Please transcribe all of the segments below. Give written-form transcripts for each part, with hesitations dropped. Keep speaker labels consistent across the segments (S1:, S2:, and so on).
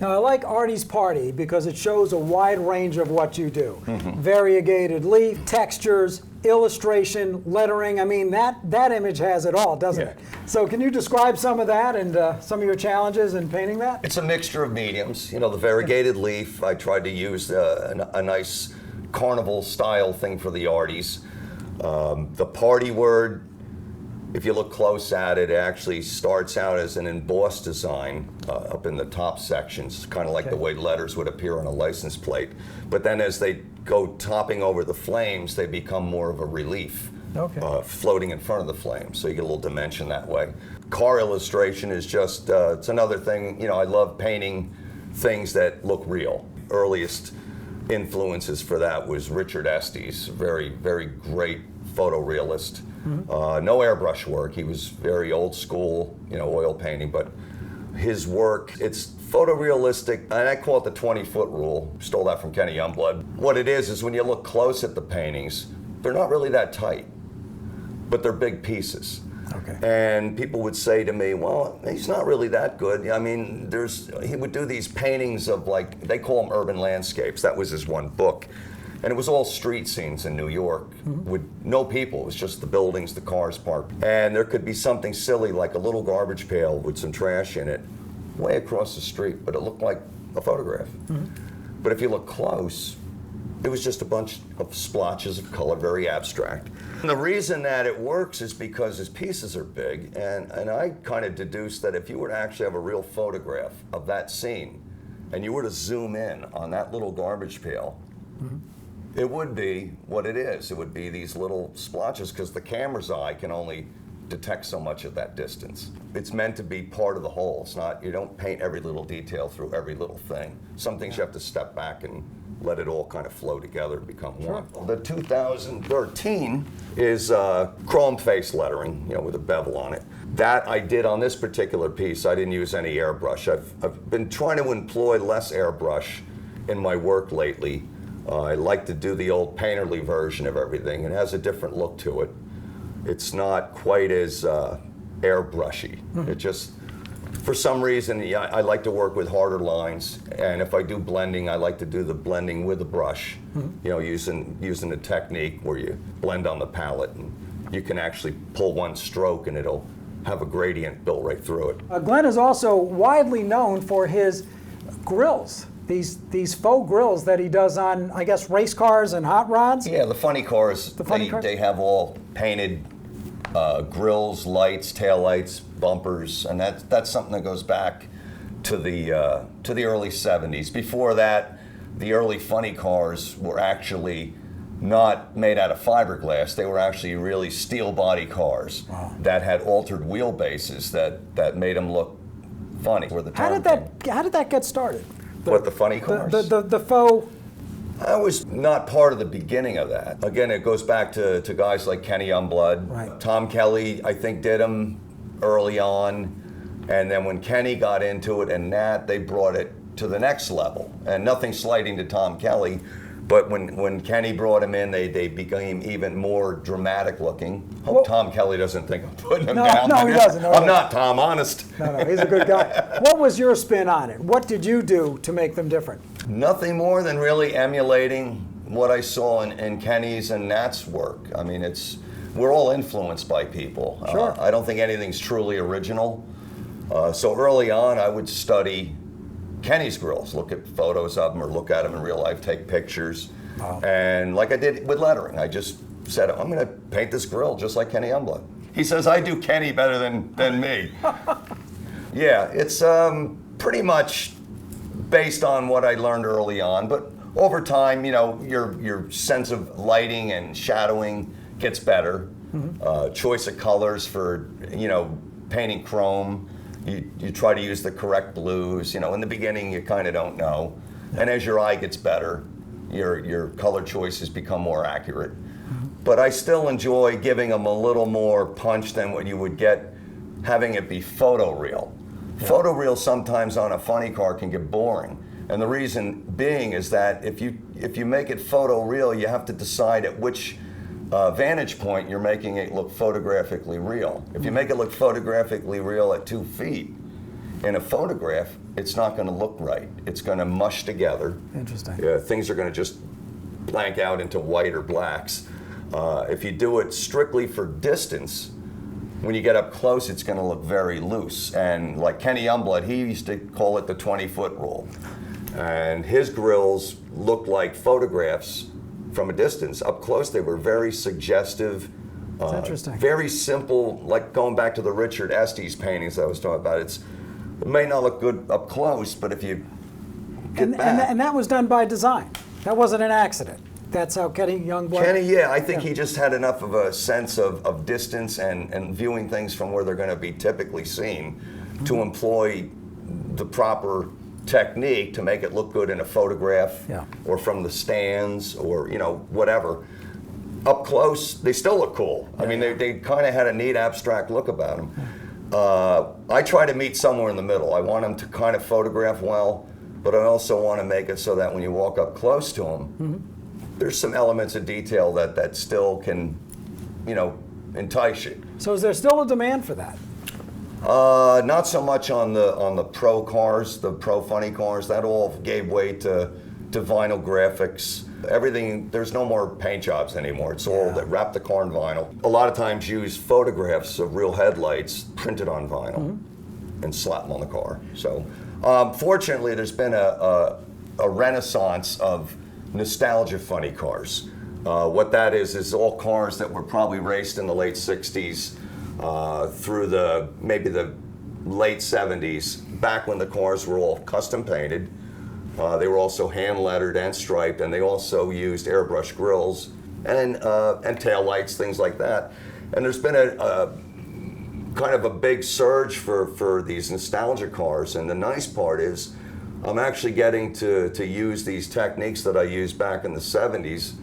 S1: Now, I like Artie's Party because it shows a wide range of what you do. Variegated leaf, textures, illustration, lettering. I mean, that image has it all, doesn't it? So can you describe some of that and some of your challenges in painting that?
S2: It's a mixture of mediums. You know, the variegated leaf, I tried to use a nice carnival style thing for the Arties. The party word, if you look close at it, it actually starts out as an embossed design up in the top sections, kind of like the way letters would appear on a license plate. But then as they go topping over the flames, they become more of a relief, floating in front of the flames. So you get a little dimension that way. Car illustration is just, it's another thing, you know, I love painting things that look real. Earliest influences for that was Richard Estes, very, very great photorealist. No airbrush work. He was very old school, you know, oil painting, but his work, it's photorealistic, and I call it the 20-foot rule. Stole that from Kenny Youngblood. What it is when you look close at the paintings, they're not really that tight, but they're big pieces. And people would say to me, well, he's not really that good. I mean, he would do these paintings of, like, they call them urban landscapes. That was his one book. And it was all street scenes in New York with no people. It was just the buildings, the cars parked. And there could be something silly like a little garbage pail with some trash in it way across the street, but it looked like a photograph. But if you look close, it was just a bunch of splotches of color, very abstract. And the reason that it works is because his pieces are big, and I kind of deduced that if you were to actually have a real photograph of that scene, and you were to zoom in on that little garbage pail, it would be what it is. It would be these little splotches because the camera's eye can only detect so much at that distance. It's meant to be part of the whole. It's not, you don't paint every little detail through every little thing. Some things you have to step back and let it all kind of flow together and become one. The 2013 is chrome face lettering, you know, with a bevel on it. That I did on this particular piece. I didn't use any airbrush. I've been trying to employ less airbrush in my work lately. I like to do the old painterly version of everything. It has a different look to it. It's not quite as airbrushy. It just, for some reason, I like to work with harder lines, and if I do blending, I like to do the blending with a brush, you know, using a technique where you blend on the palette, and you can actually pull one stroke and it'll have a gradient built right through it.
S1: Glen is also widely known for his grills. These faux grills that he does on, I guess, race cars and hot rods?
S2: Yeah, the funny cars, they have all painted grills, lights, taillights, bumpers, and that's something that goes back to the early 70s. Before that, the early funny cars were actually not made out of fiberglass. They were actually really steel body cars that had altered wheelbases that made them look funny.
S1: How did that get started?
S2: The funny cars?
S1: The faux.
S2: I was not part of the beginning of that. Again, it goes back to guys like Kenny Youngblood.
S1: Right.
S2: Tom Kelly, I think, did them early on. And then when Kenny got into it and Nat, they brought it to the next level. And nothing slighting to Tom Kelly, but when Kenny brought him in, they became even more dramatic looking. Hope Tom Kelly doesn't think I'm putting him down.
S1: No, he doesn't. No,
S2: I'm not, Tom, honest.
S1: No, he's a good guy. What was your spin on it? What did you do to make them different?
S2: Nothing more than really emulating what I saw in Kenny's and Nat's work. I mean, we're all influenced by people.
S1: Sure.
S2: I don't think anything's truly original. So early on, I would study Kenny's grills, look at photos of them or look at them in real life, take pictures. And like I did with lettering, I just said, I'm going to paint this grill just like Kenny Youngblood. He says, I do Kenny better than me. Yeah, it's pretty much based on what I learned early on, but over time, you know, your sense of lighting and shadowing gets better. Choice of colors for, you know, painting chrome. You try to use the correct blues. You know, in the beginning, you kind of don't know. And as your eye gets better, your color choices become more accurate. But I still enjoy giving them a little more punch than what you would get having it be photoreal. Photoreal sometimes on a funny car can get boring. And the reason being is that if you make it photoreal, you have to decide at which vantage point you're making it look photographically real. If you make it look photographically real at 2 feet, in a photograph, it's not going to look right. It's going to mush together.
S1: Interesting.
S2: Things are going to just blank out into white or blacks. If you do it strictly for distance, when you get up close, it's going to look very loose. And like Kenny Youngblood, he used to call it the 20-foot rule. And his grills looked like photographs from a distance. Up close, they were very suggestive.
S1: That's interesting.
S2: Very simple, like going back to the Richard Estes paintings I was talking about. It may not look good up close, but if you get back.
S1: And that was done by design. That wasn't an accident. That's how Kenny Youngblood.
S2: Kenny, yeah, I think he just had enough of a sense of distance and viewing things from where they're going to be typically seen to employ the proper technique to make it look good in a photograph or from the stands or, whatever. Up close, they still look cool. I mean, they kind of had a neat abstract look about them. I try to meet somewhere in the middle. I want them to kind of photograph well, but I also want to make it so that when you walk up close to them, there's some elements of detail that still can, entice you.
S1: So is there still a demand for that?
S2: Not so much on the pro cars, the pro funny cars. That all gave way to vinyl graphics. Everything, there's no more paint jobs anymore. It's all that wrap the car in vinyl. A lot of times use photographs of real headlights printed on vinyl and slap them on the car. So fortunately, there's been a renaissance of nostalgia funny cars. What that is all cars that were probably raced in the late 60s through maybe the late 70s, back when the cars were all custom painted. They were also hand lettered and striped, and they also used airbrush grills and tail lights, things like that. And there's been a kind of a big surge for these nostalgia cars, and the nice part is I'm actually getting to use these techniques that I used back in the 70s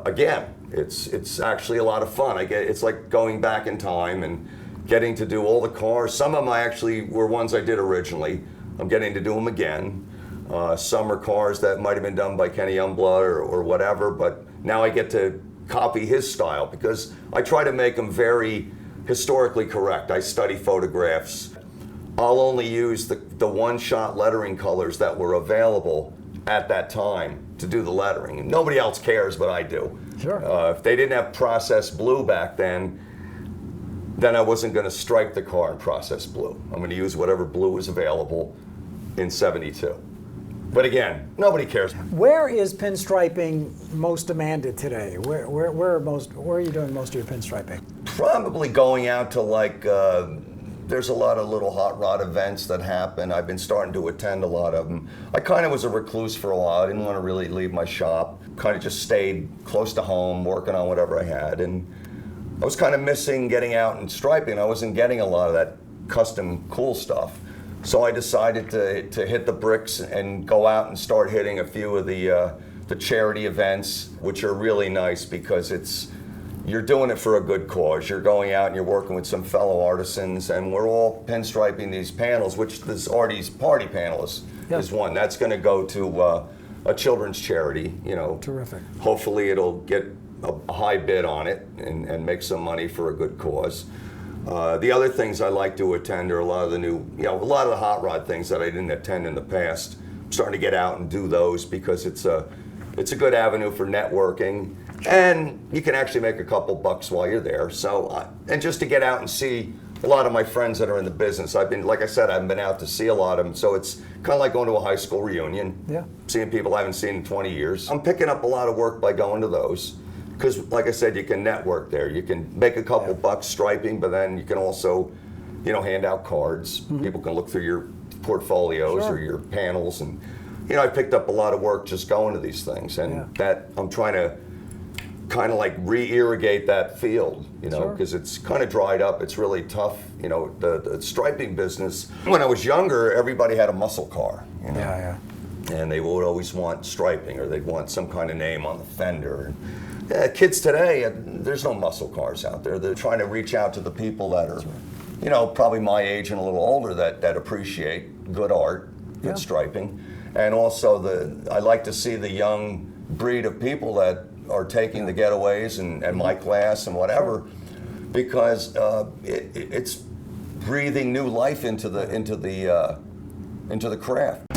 S2: again. It's actually a lot of fun. It's like going back in time and getting to do all the cars. Some of them actually were ones I did originally. I'm getting to do them again. Some are cars that might have been done by Kenny Youngblood or whatever, but now I get to copy his style because I try to make them very historically correct. I study photographs. I'll only use the one-shot lettering colors that were available at that time to do the lettering. Nobody else cares, but I do.
S1: Sure.
S2: If they didn't have processed blue back then I wasn't going to stripe the car in processed blue. I'm going to use whatever blue was available in '72. But again, nobody cares.
S1: Where is pinstriping most demanded today? Where are you doing most of your pinstriping?
S2: Probably going out to there's a lot of little hot rod events that happen. I've been starting to attend a lot of them. I kind of was a recluse for a while. I didn't want to really leave my shop. Kind of just stayed close to home, working on whatever I had. And I was kind of missing getting out and striping. I wasn't getting a lot of that custom cool stuff. So I decided to hit the bricks and go out and start hitting a few of the charity events, which are really nice because you're doing it for a good cause. You're going out and you're working with some fellow artisans, and we're all pinstriping these panels, which this Artie's party panel is one. That's going to go to a children's charity.
S1: Terrific.
S2: Hopefully it'll get a high bid on it and make some money for a good cause. The other things I like to attend are a lot of the hot rod things that I didn't attend in the past. I'm starting to get out and do those because it's a good avenue for networking, and you can actually make a couple bucks while you're there. So, and just to get out and see a lot of my friends that are in the business. Like I said, I've been out to see a lot of them, so it's kind of like going to a high school reunion. Yeah. Seeing people I haven't seen in 20 years. I'm picking up a lot of work by going to those. Because, like I said, you can network there. You can make a couple bucks striping, but then you can also, hand out cards. People can look through your portfolios or your panels, and I picked up a lot of work just going to these things, and that I'm trying to kind of like re-irrigate that field, because it's kind of dried up. It's really tough, the striping business. When I was younger, everybody had a muscle car, and they would always want striping, or they'd want some kind of name on the fender. Kids today, there's no muscle cars out there. They're trying to reach out to the people that are, probably my age and a little older that appreciate good art, good striping. And also I like to see the young breed of people that are taking the Getaways and my class and whatever, because it's breathing new life into the craft.